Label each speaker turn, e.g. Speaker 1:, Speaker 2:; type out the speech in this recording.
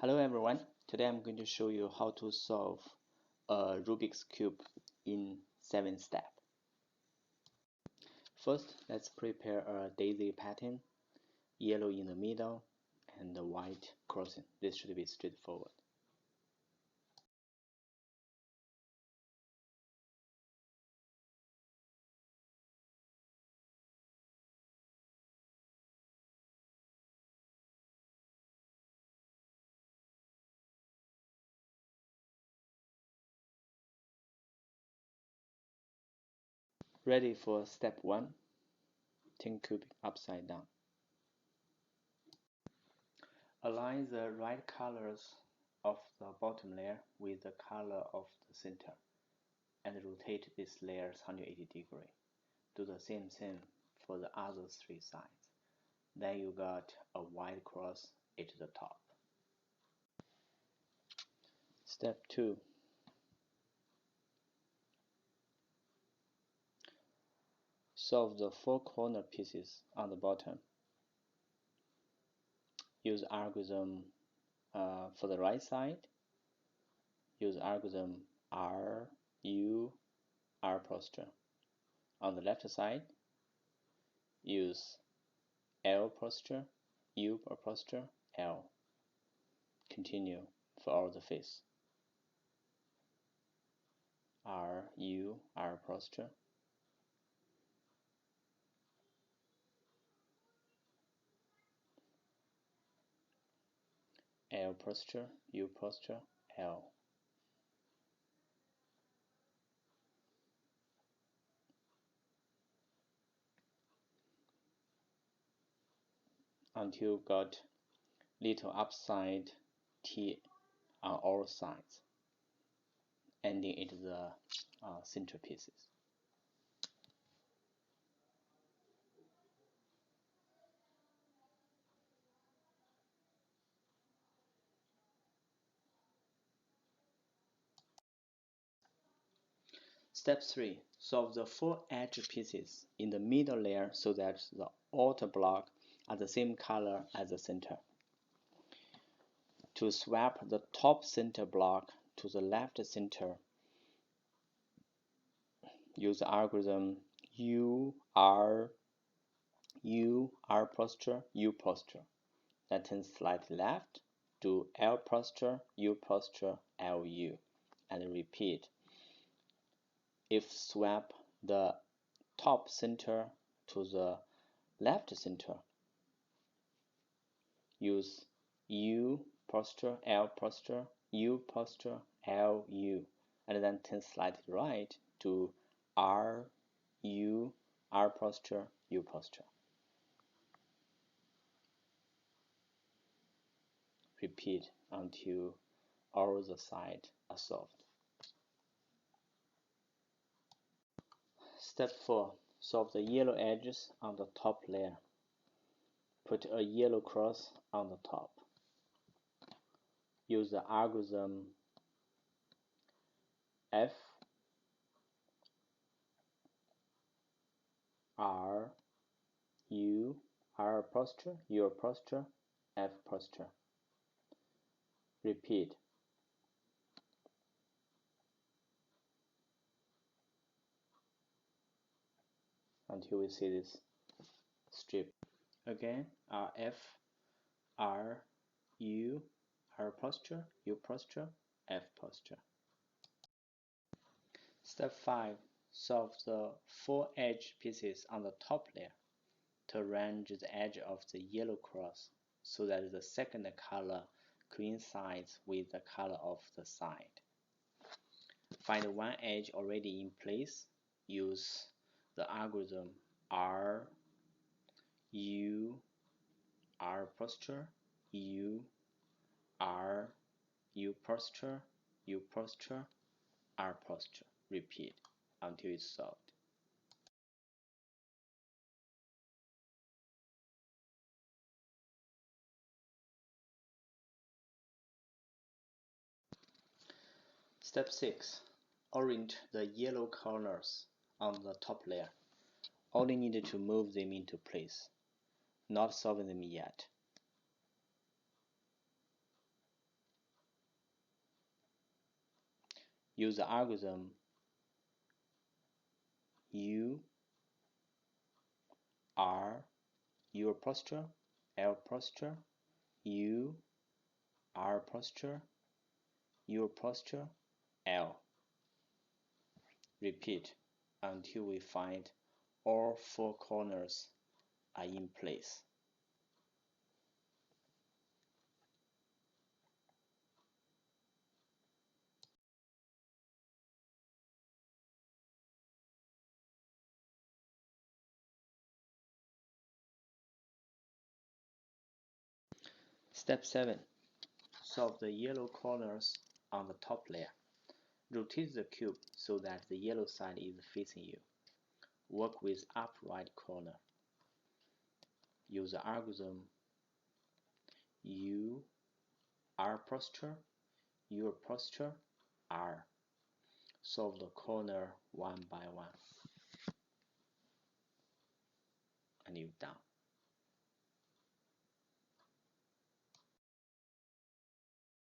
Speaker 1: Hello everyone, today I'm going to show you how to solve a Rubik's Cube in 7 steps. First, let's prepare a daisy pattern, yellow in the middle and white crossing. This should be straightforward. Ready for step 1, turn cube upside down. Align the right colors of the bottom layer with the color of the center and rotate these layers 180 degrees. Do the same thing for the other 3 sides. Then you got a white cross at the top. Step 2. Solve the 4 corner pieces on the bottom. Use algorithm for the right side. Use algorithm R, U, R posture. On the left side, use L posture, U posture, L. Continue for all the face. R, U, R posture. L posture, U posture, L. Until you got little upside T on all sides, ending at the center pieces. Step 3. Solve the 4 edge pieces in the middle layer so that the outer block are the same color as the center. To swap the top center block to the left center, use the algorithm U, R posture, U posture. Then turn slightly left, do L posture, U posture, L, U, and repeat. If swap the top center to the left center, use U posture, L posture, U posture, L, U, and then turn slightly right to R, U, R posture, U posture. Repeat until all the sides are solved. Step 4. Solve the yellow edges on the top layer. Put a yellow cross on the top. Use the algorithm F, R, U, R posture, U posture, F posture. Repeat. Until we see this strip. Again, R, F, R, U, R posture, U posture, F posture. Step 5. Solve the 4 edge pieces on the top layer to arrange the edge of the yellow cross so that the second color coincides with the color of the side. Find one edge already in place. Use the algorithm R, U, R posture, U, R, U posture, U posture, R posture. Repeat until it's solved. Step 6. Orient the yellow colors on the top layer. Only need to move them into place, not solving them yet. Use the algorithm U, R, your posture, L posture, U, R posture, your posture, L. Repeat until we find all four corners are in place. Step 7. Solve the yellow corners on the top layer. Rotate the cube so that the yellow side is facing you. Work with up right corner. Use the algorithm U, R posture, your posture, R. Solve the corner one by one. And you're done.